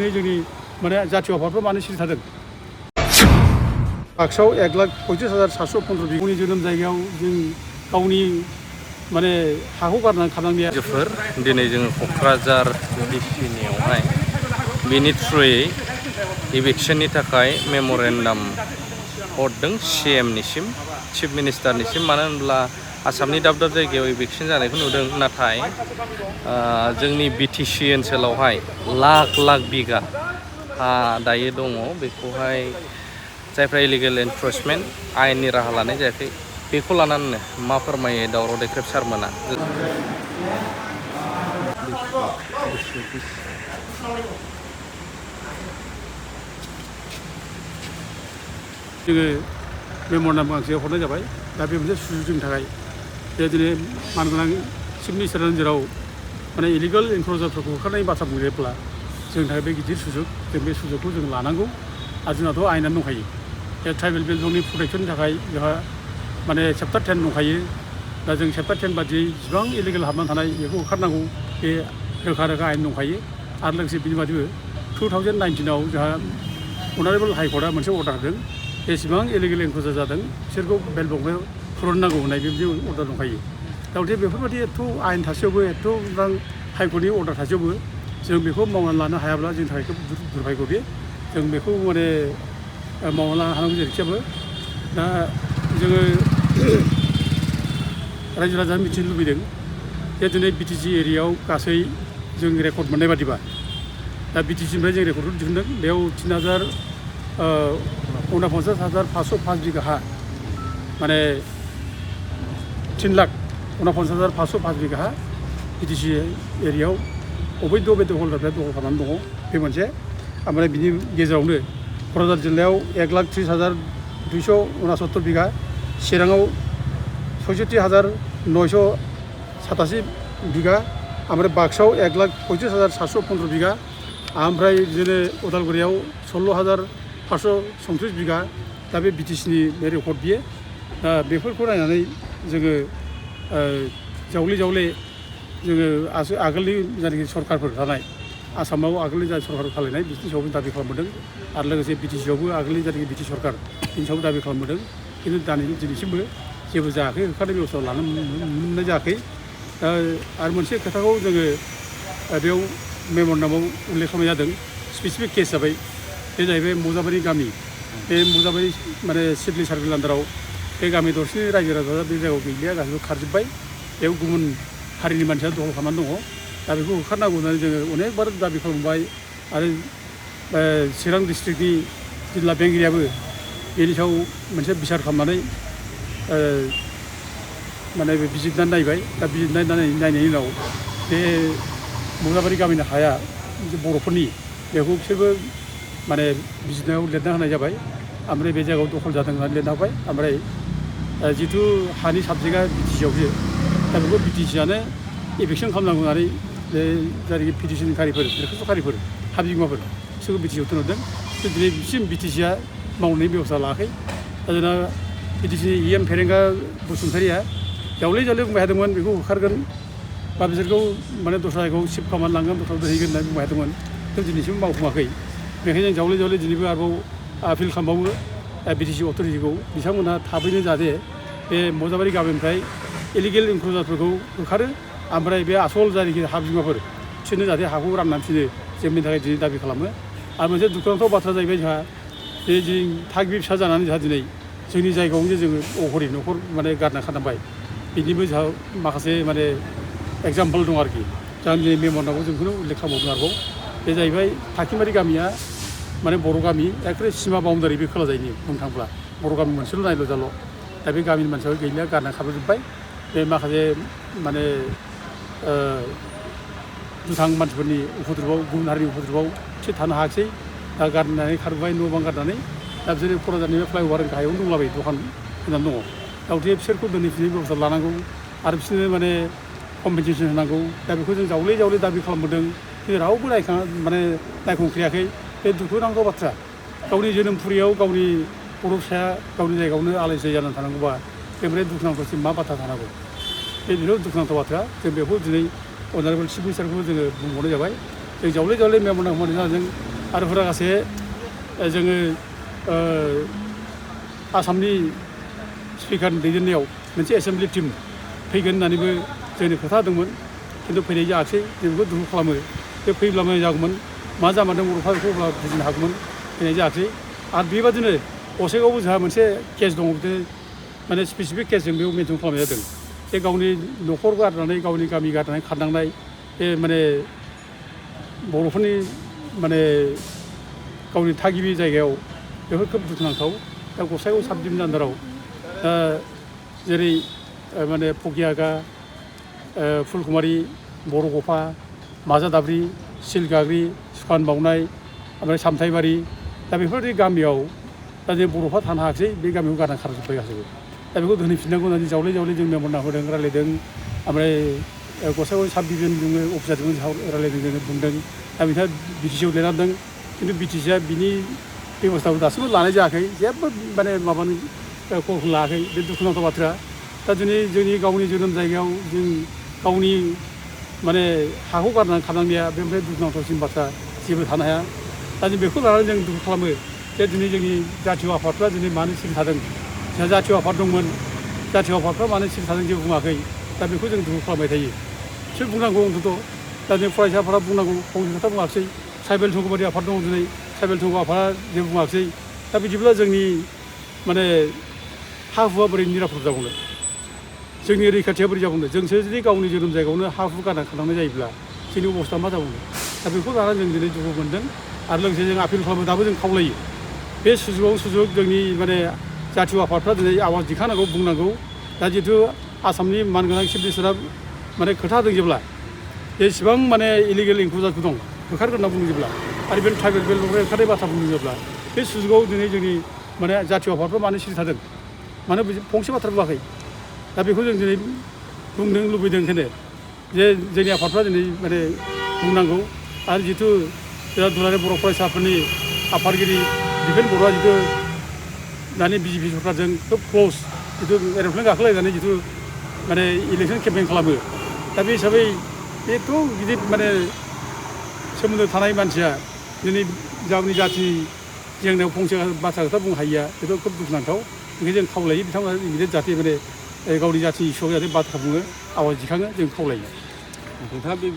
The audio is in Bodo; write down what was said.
दिनै जोंनि माने जातीय आफादफ्रा मानो सिरि थादों बाक्सायाव 1,35,715 बिगानि जोनोम जायगायाव जों गावनि माने हाखौ गारनानै खारनांनाया जोफोर दिनै जोङो क'क्राझार डिस्ट्रिक्टनियावहाय बेनि थ्रुयै इभिक्सननि थाखाय मेम'रेन्डाम हरदों CMनिसिम चिफ मिनिस्टारनिसिम मानो होनब्ला आसामनि दाब दाब जायगायाव इभिक्सन जानायखौ नुदों नाथाय जोंनि BTC ओनसोलावहाय लाख लाख बिगा हा दायो दङ बेखौहाय जायफ्रा इलिगेल एनफर्समेन्ट आयेननि राहा लानाय जायाखै बेखौ लानानै मा फोरमायो दावराव देख्रेब सारमोना जोङो मेम'रेन्डाम गांसे हरनाय जाबाय दा बे मोनसे सुजुग जोंनि थाखाय बे दिनै मानगोनां चिफ मिनिस्टारनि नोजोराव माने इलिगेल एनक्ल'जारफोरखौ होखारनायनि बाथ्रा बुंयोब्ला जोंनि थाखाय बे गिदिर सुजुग जों बे सुजुगखौ जों लानांगौ आरो जोंनाथ' आयेनानो दंखायो बे ट्राइबेल बेल्टनि प्रटेक्सननि थाखाय जोंहा माने चेप्टार 10 दंखायो दा जों चेप्टार 10 बादियै जेसेबां इलिगेल हाबनानै थानाय बेखौ होखारनांगौ बे रोखा रोखा आयेन दंखायो आरो लोगोसे बिनि बादिबो 2019आव जोंहा अनारेबल हाइकर्टआ मोनसे अर्डार होदों बेसेबां इलिगेल एनक्ल'जार जादों बिसोरखौ बेल बंफायाव फुरुननांगौ होननाय बेबायदि अर्डार दंखायो दा गथिखे बेफोरबायदि एथ' आयेन थासेयावबो एथ' गोबां हाइकर्टनि अर्डार थासेयावबो जों बेखौ मावनानै लानो हायाब्ला जोंनि थाखाय खोब दुर्भाग्य बे जों बेखौ माने मावनानै लानो हानांगौ जेरैखिजाबो दा जोङो रायजो राजानो मिथिनो लुबैदों जे दिनै BTC एरियायाव गासै जों रेकर्ड मोननाय बादिबा दा BTCनिफ्राय जों रेकर्डखौ दिहुनदों बेयाव 3,49,505 बिगा हा माने 3,49,505 बिगा हा BTC एरियायाव अबैध हल्डारफ्रा दखल खालामनानै दङ बे मोनसे ओमफ्राय बिनि गेजेरावनो क'क्राझार जिल्लायाव 1,30,269 बिगा चिराङाव 66,987 बिगा ओमफ्राय बाक्सायाव 1,35,715 बिगा ओमफ्राय बिदिनो उदालगुरियाव 16,534 बिगा दा बे BTCनि बे रेकर्ड बियो दा बेफोरखौ नायनानै जोङो जावले जोङो आगोलनि जायनाखि सरकारफोर थानाय आसामाव आगोलनि जा सरकार खालायनाय बिनि सायावबो दाबि खालामबोदों आरो लोगोसे BTCआवबो आगोलनि जायनाखि BTC सरकार बिनि सायावबो दाबि खालामबोदों खिन्थु दिनैसिमबो जेबो जायाखै होखारनाय बेबस्था लानो मोननाय जायाखै आरो मोनसे खोथाखौ जोङो बेयाव मेम'रेन्डामाव उल्लेख खालामनाय जादों स्पेसिफिक केस जाबाय बे जाहैबाय मजाबारि गामि बे मजाबारि माने सिडली सार्केल आन्दाराव बे गामि दरसेनि रायजो राजाफ्रा बे जायगायाव गैलिया गासिबो खारजोब्बाय बेयाव गुबुन हारिनि मानसिया दखल खालामनानै दङ दा बेखौ होखारनांगौ होननानै जोङो अनेकबार दाबि खालामबाय आरो चिरां डिस्ट्रिक्टनि जिल्ला बेंगिरियाबो बेनि सायाव मोनसे बिसार खालामनानै माने बिजिरनानै नायबाय दा नायनायनि उनाव बे मजाबारि गामिनि हाया बर'फोरनि बेखौ बिसोरबो माने बिजिरनायाव लिरना होनाय जाबाय ओमफ्राय बे जायगायाव दखल जादों होननानै लिरना होबाय ओमफ्राय जिथु हानि साबजेक्टआ BTCआवसो दा बेखौ BTCआनो इभिक्सन खालामनांगौ होननानै बे जायनाखि पिटिसनकारिफोर दरखास्त'कारिफोर हा बिगोमाफोर बिसोरखौ BTCआव थिनहरदों दिनै बिसिम BTCआ मावनायनि बेबस्था लायाखै दा जोंना BTCनि EM फेरेंगा बसुमतारिया जावले बुंबाय थादोंमोन बेखौ होखारगोन बा बिसोरखौ माने दस्रा जायगायाव शिफ्ट खालामनानै लांगोन दस्रायाव दोनहैगोन होननानै बुंबाय थादोंमोन खिन्थु दिनैसिम मावफुङाखै बेनिखायनो जों जावले दिनैबो आरोबाव आपिल खालामबावो BTC अथ'रिटिखौ बिथांमोनहा थाबैनो जाहाथे बे मजाबारि गामिनिफ्राय इलिगेल एनक्ल'जारफोरखौ होखारो ओमफ्राय बे आसल जायनाखि हा बिगोमाफोर बिसोरनो जाहाथे हाखौ राननानै फिनो जोंनि थाखाय दिनै दाबि खालामो आरो मोनसे दुखुनांथाव बाथ्रा जाहैबाय जोंहा बे जों थागिबि फिसा जानानै जोंहा दिनै जोंनि जायगायावनो जोङो अघरि न'खर माने गारना खानांबाय बिनिबो जोंहा माखासे माने एग्जाम्पल दं आरोखि जों दिनै मेम'रेन्डामाव जोंखौनो उल्लेख खालामबावदों आरोबाव बे जाहैबाय थाखिमारि गामिया माने बर' गामि एखेबारे सिमा बाउन्डारि बे खोला जायनि बुंनो थाङोब्ला बर' गामि मोनसेल' नायल' जाल' दा बे गामिनि मानसियाबो गैलिया गारना खारबोजोब्बाय बे माखासे माने दुथां मानसिफोरनि उपद्रबआव गुबुन हारिनि उपद्रबआव एसे थानो हायाखिसै दा गारनानै खारबोबाय न' बां गारनानै दा बिसोरो क'क्राझारनि बे फ्लाइअभार गाहायावनो दंलाबायो दखान होनानै दङ दा गथिखे बिसोरखौ दोनहैफिननायनि बेबस्था लानांगौ आरो बिसोरनो माने कम्पेनसेसन होनांगौ दा बेखौ जों जावले दाबि खालामबोदों खिन्थु रावबो माने नायखांख्रियाखै बे दुखुनांथाव बाथ्रा गावनि जोनोमफुरियाव गावनि बर' फिसाया गावनि जायगायावनो आलाय सिलाय जानानै थानांगौबा बेनिफ्राय दुखुनांथावसिम मा बाथ्रा थानांगौ बे बेल' दुखुनांथाव बाथ्रा जों बेखौ दिनै अनारेबल चिफ मिनिस्टारखौ जोङो बुंहरनाय जाबाय जों जावले मेम'रेन्डाम होनायजों आरो हुरागासे जोङो आसामनि स्पिकारनि दैदेननायाव मोनसे एसेम्बलि टिम फैगोन होननानैबो जोंनो खोथा होदोंमोन खिन्थु फैनाय जायाखिसै जों बेखौ दुखु खालामो बे फैब्ला मोजां जागौमोन मा जामारदों बर'फ्रा बेखौ अब्ला बुजिनो हागौमोन फैनाय जायाखिसै आरो बेबादिनो गसाइगावआवबो जोंहा मोनसे केस दङ बिदिनो माने स्पेसिफिक केसजों बेयाव मेनसन खालामनाय जादों बे गावनि न'खर गारनानै गावनि गामि गारनानै खारनांनाय बे माने बर'फोरनि माने गावनि थागिबि जायगायाव बेफोर खोब दुखुनांथाव दा गसाइगाव साब डिभिजन आन्दाराव जेरै माने फकियागा फुलकुमारि बरगफा माजादाब्रि सिलगाग्रि सुखान बावनाय ओमफ्राय सामथाइबारि दा बेफोरबायदि गामियाव दा जों बर'फ्रा थानो हायाखिसै बे गामियाव गारना खारजोब्बाय गासैबो दा बेखौ दोनहैफिननांगौ होननानै जावले जावले जों मेमर नाहरदों रायलायदों ओमफ्राय गसाइगाव साब डिभिजन जोङो अफिसारजों रायलायदों जोङो बुंदों दा बिथाङा बिटिसिआव लिरनांदों खिन्थु बिटिसिआ बिनि बेब'स्थाखौ दासिमबो लानाय जायाखै जेबो माने माबानि खबर लायाखै बे दुखुनांथाव बाथ्रा दा दिनै जोंनि गावनि जोनोम जायगायाव जों गावनि माने हाखौ गारनानै खारनांनाया बेनिफ्राय दुखुनांथावसिन बाथ्रा जेबो थानो हाया दा जों बेखौ लानानै जों दुखु खालामो जे दिनै जोंनि जातीय आफादफ्रा दिनै मानो सिरि थादों जोंहा जातीय आफाद दंमोन जातीय आफादफ्रा मानो सिरि थादों जेबो बुङाखै दा बेखौ जों दुखु खालामबाय थायो बिसोर बुंनांगौ अन्तत' दा जों फरायसाफोरा बुंनांगौ फंसे खोथा बुङाखिसै ट्राइबेल संघबादि आफाद दङ दिनै ट्राइबेल संघ आफादा जेबो बुङाखिसै दा बिदिब्ला जोंनि माने हा हुआ बोरै निराफद जाबावनो जोंनि रैखाथिया बोरै जाबावनो जोंसो जुदि गावनि जोनोम जायगायावनो हा हु गारना खालामनाय जायोब्ला जोंनि अबस्था मा जाबावनो दा बेखौ लानानै जों दिनै दुखु मोनदों आरो लोगोसे जों आपिल खालामो दाबो जों खावलायो बे सुजुगाव सुजुग जोंनि माने जातीय आफादफ्रा दिनै आवाज दिखांनांगौ बुंनांगौ दा जिहेतु आसामनि मानगोनां चिफ मिनिस्टारा माने खोथा होदों जेब्ला जेसेबां माने इलिगेल इनक्लुजारफोर दं होखारगोन होनना बुंदों जेब्ला आरो बे ट्राइबेल बेलनिफ्राय ओंखारनाय बाथ्रा बुंदों जेब्ला बे सुजुगाव दिनै जोंनि माने जातीय आफादफ्रा मानो सिरि थादों मानो फंसे बाथ्रा बुङाखै दा बेखौ जों दिनै बुंनो लुबैदों ओंखायनो जे जोंनि आफादफ्रा दिनै माने बुंनांगौ आरो जिथु जोंहा दुलाराय बर' फरायसाफोरनि आफादगिरि दिपेन बर'आ जिथु दानि बिजेपि सरकारजों खोब क्ल'ज जिथु एर'प्लेन गाखोलायनानै जिथु माने इलेक्सन केम्पेइन खालामो दा बे हिसाबै एथ' गिदिर माने सोमोन्दो थानाय मानसिया दिनै गावनि जाथि जेंनायाव फंसे बाथ्रा खोथा बुंनो हायिया बेथ' खोब दुखुनांथाव ओंखायनो जों खावलायो बिथांमोना गिदिर जाहाथे माने गावनि जाथिनि इस्युआव जाहाथे बाथ्रा बुङो आवाज दिखाङो जों खावलायो नोंथाङा बे